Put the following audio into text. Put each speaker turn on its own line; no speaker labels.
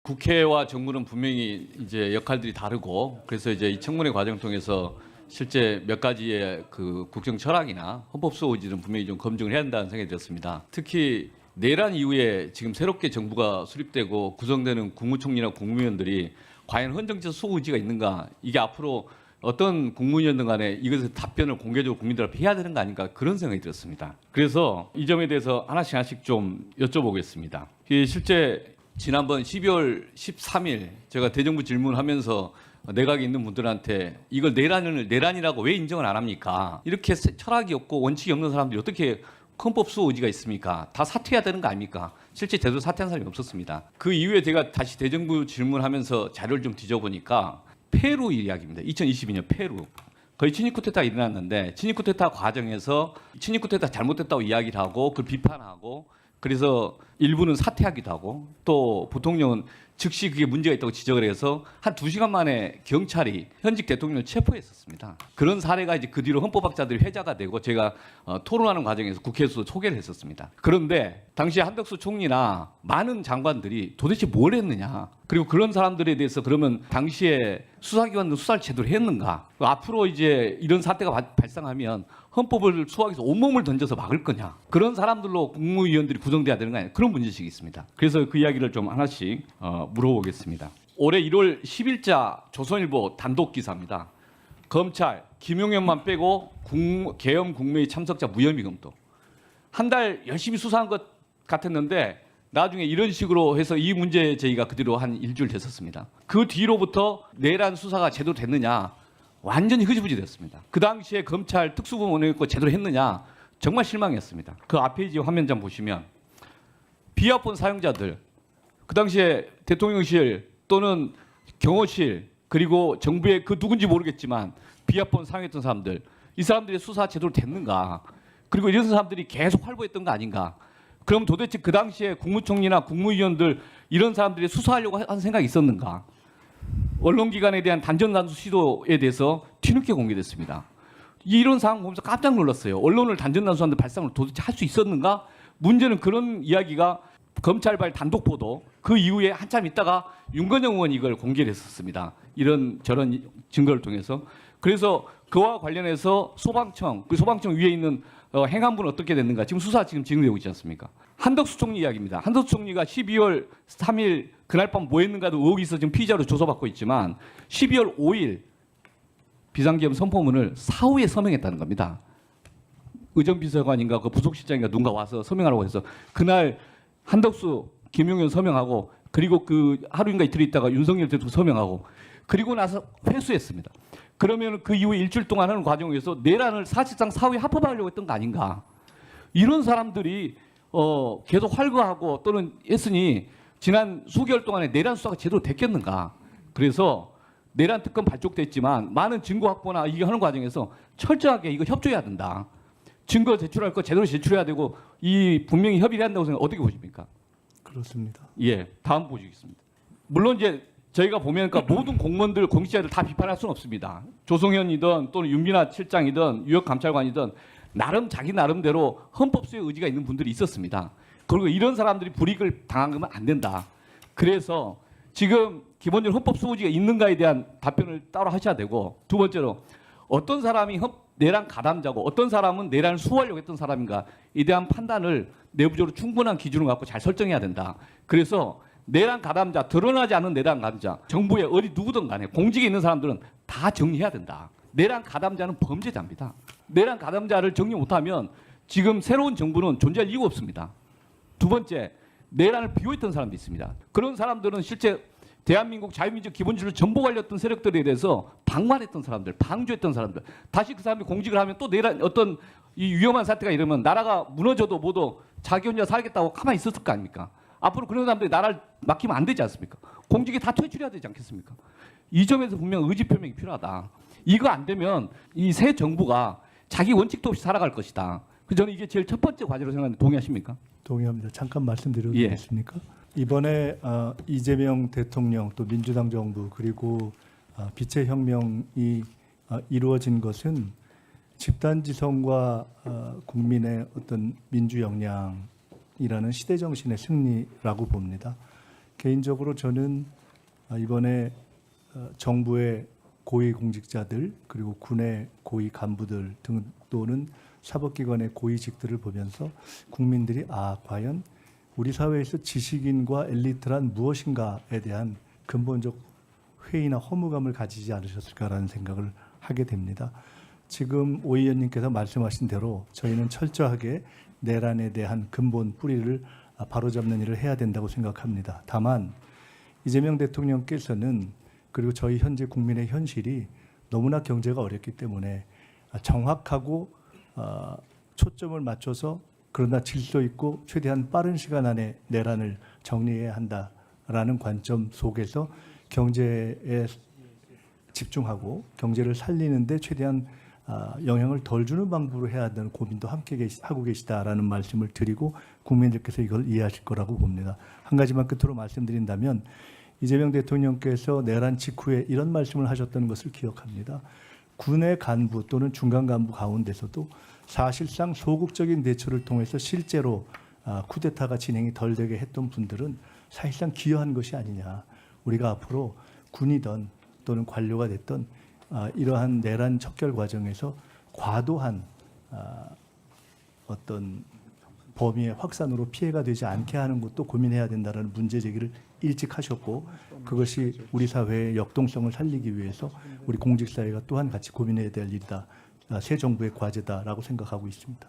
국회와 정부는 분명히 이제 역할들이 다르고 그래서 이제 이 청문회 과정 통해서 실제 몇 가지의 그 국정 철학이나 헌법 수호지는 분명히 좀 검증을 해야 한다는 생각이 들었습니다. 특히 내란 이후에 지금 새롭게 정부가 수립되고 구성되는 국무총리나 국무위원들이 과연 헌정적 수호 의지가 있는가, 이게 앞으로 어떤 국무위원들 간에 이것에 답변을 공개적으로 국민들 앞에 해야 되는 거 아닌가, 그런 생각이 들었습니다. 그래서 이 점에 대해서 하나씩 좀 여쭤보겠습니다. 실제 지난번 12월 13일 제가 대정부 질문하면서 내각에 있는 분들한테 이걸 내란이라고 왜 인정을 안 합니까? 이렇게 철학이 없고 원칙이 없는 사람들이 어떻게 헌법 수호 의지가 있습니까? 다 사퇴해야 되는 거 아닙니까? 실제 제대로 사퇴한 사람이 없었습니다. 그 이후에 제가 다시 대정부 질문하면서 자료를 좀 뒤져보니까 페루 이야기입니다. 2022년 페루. 거의 친일 쿠데타가 일어났는데 친일 쿠데타 과정에서 친일 쿠데타 잘못됐다고 이야기를 하고 그걸 비판하고 그래서 일부는 사퇴하기도 하고 또 부통령은 즉시 그게 문제가 있다고 지적을 해서 한 2시간 만에 경찰이 현직 대통령을 체포했었습니다. 그런 사례가 이제 그 뒤로 헌법학자들이 회자가 되고 제가 토론하는 과정에서 국회에서도 소개를 했었습니다. 그런데 당시 한덕수 총리나 많은 장관들이 도대체 뭘 했느냐, 그리고 그런 사람들에 대해서 그러면 당시에 수사기관도 수사를 제대로 했는가, 앞으로 이제 이런 사태가 발생하면 헌법을 수호하기 위해서 온몸을 던져서 막을 거냐, 그런 사람들로 국무위원들이 구성돼야 되는 거 아니냐, 그런 문제식이 있습니다. 그래서 그 이야기를 좀 하나씩 물어보겠습니다. 올해 1월 10일자 조선일보 단독 기사입니다. 검찰 김용현만 빼고 계엄 국무회의 참석자 무혐의 검토. 한 달 열심히 수사한 것 같았는데 나중에 이런 식으로 해서 이 문제 제기가 그 뒤로 한 일주일 됐었습니다. 그 뒤로부터 내란 수사가 제대로 됐느냐, 완전히 흐지부지 됐습니다. 그 당시에 검찰 특수부문을 제대로 했느냐, 정말 실망했습니다. 그 앞에 이제 화면장 보시면 비합본 사용자들, 그 당시에 대통령실 또는 경호실 그리고 정부의 그 누군지 모르겠지만 비합본 사용했던 사람들, 이 사람들의 수사 제대로 됐는가, 그리고 이런 사람들이 계속 활보했던 거 아닌가. 그럼 도대체 그 당시에 국무총리나 국무위원들 이런 사람들이 수사하려고 한 생각이 있었는가. 언론기관에 대한 단전단수 시도에 대해서 뒤늦게 공개됐습니다. 이런 상황 보면서 깜짝 놀랐어요. 언론을 단전단수하는데 발상을 도대체 할 수 있었는가? 문제는 그런 이야기가 검찰발 단독 보도, 그 이후에 한참 있다가 윤건영 의원이 이걸 공개를 했었습니다. 이런 저런 증거를 통해서. 그래서 그와 관련해서 소방청, 그 소방청 위에 있는 행안부는 어떻게 됐는가, 지금 수사 진행되고 있지 않습니까? 한덕수 총리 이야기입니다. 한덕수 총리가 12월 3일 그날 밤 뭐 했는가도 의혹이 있어 지금 피의자로 조사받고 있지만 12월 5일 비상계엄 선포문을 사후에 서명했다는 겁니다. 의정비서관인가 그 부속실장인가 누군가 와서 서명하라고 해서 그날 한덕수, 김용현 서명하고 그리고 그 하루인가 이틀 있다가 윤석열 대통령 서명하고 그리고 나서 회수했습니다. 그러면 그 이후에 일주일 동안 하는 과정에서 내란을 사실상 사후에 합법화하려고 했던 거 아닌가. 이런 사람들이 계속 활거하고 또는 했으니 지난 수개월 동안에 내란 수사가 제대로 됐겠는가. 그래서 내란 특검 발족됐지만 많은 증거 확보나 이게 하는 과정에서 철저하게 이거 협조해야 된다. 증거 제출할 거 제대로 제출해야 되고 이 분명히 협의를 한다고 생각, 어떻게 보십니까?
그렇습니다.
예, 다음 보시겠습니다. 물론 이제 저희가 보면 그러니까 모든 공무원들, 공직자들 다 비판할 수는 없습니다. 조성현이든 또는 윤미나 실장이든 유역감찰관이든 나름 자기 나름대로 헌법 수호의 의지가 있는 분들이 있었습니다. 그리고 이런 사람들이 불이익을 당하면 안 된다. 그래서 지금 기본적으로 헌법 수호 의지가 있는가에 대한 답변을 따로 하셔야 되고, 두 번째로 어떤 사람이 내란 가담자고 어떤 사람은 내란을 수호하려고 했던 사람인가에 대한 판단을 내부적으로 충분한 기준을 갖고 잘 설정해야 된다. 그래서 내란 가담자, 드러나지 않은 내란 가담자, 정부의 어디 누구든 간에 공직에 있는 사람들은 다 정리해야 된다. 내란 가담자는 범죄자입니다. 내란 가담자를 정리 못하면 지금 새로운 정부는 존재할 이유가 없습니다. 두 번째, 내란을 비호했던 사람도 있습니다. 그런 사람들은 실제 대한민국 자유민주 기본주의를 전복하려던 세력들에 대해서 방관했던 사람들, 방조했던 사람들, 다시 그 사람이 공직을 하면 또 내란 어떤 이 위험한 사태가 이러면 나라가 무너져도 뭐도 자기 혼자 살겠다고 가만히 있었을 거 아닙니까? 앞으로 그런 사람들이 나라를 맡기면 안 되지 않습니까? 공직에 다 퇴출해야 되지 않겠습니까? 이 점에서 분명 의지 표명이 필요하다. 이거 안 되면 이 새 정부가 자기 원칙도 없이 살아갈 것이다. 저는 이게 제일 첫 번째 과제로 생각하는데 동의하십니까?
동의합니다. 잠깐 말씀드려도 되겠습니까? 이번에 이재명 대통령 또 민주당 정부 그리고 빛의 혁명이 이루어진 것은 집단지성과 국민의 어떤 민주 역량이라는 시대 정신의 승리라고 봅니다. 개인적으로 저는 이번에 정부의 고위 공직자들 그리고 군의 고위 간부들 등 또는 사법기관의 고위직들을 보면서 국민들이 과연 우리 사회에서 지식인과 엘리트란 무엇인가에 대한 근본적 회의나 허무감을 가지지 않으셨을까라는 생각을 하게 됩니다. 지금 오 의원님께서 말씀하신 대로 저희는 철저하게 내란에 대한 근본 뿌리를 바로잡는 일을 해야 된다고 생각합니다. 다만 이재명 대통령께서는 그리고 저희 현재 국민의 현실이 너무나 경제가 어렵기 때문에 정확하고 초점을 맞춰서 그러나 질서 있고 최대한 빠른 시간 안에 내란을 정리해야 한다라는 관점 속에서 경제에 집중하고 경제를 살리는데 최대한 영향을 덜 주는 방법으로 해야 한다는 고민도 함께 하고 계시다라는 말씀을 드리고 국민들께서 이걸 이해하실 거라고 봅니다. 한 가지만 끝으로 말씀드린다면 이재명 대통령께서 내란 직후에 이런 말씀을 하셨다는 것을 기억합니다. 군의 간부 또는 중간 간부 가운데서도 사실상 소극적인 대처를 통해서 실제로 쿠데타가 진행이 덜 되게 했던 분들은 사실상 기여한 것이 아니냐. 우리가 앞으로 군이든 또는 관료가 됐던 이러한 내란 척결 과정에서 과도한 어떤 범위의 확산으로 피해가 되지 않게 하는 것도 고민해야 된다는 문제 제기를 일찍 하셨고 그것이 우리 사회의 역동성을 살리기 위해서 우리 공직사회가 또한 같이 고민해야 될 일이다. 새 정부의 과제다라고 생각하고 있습니다.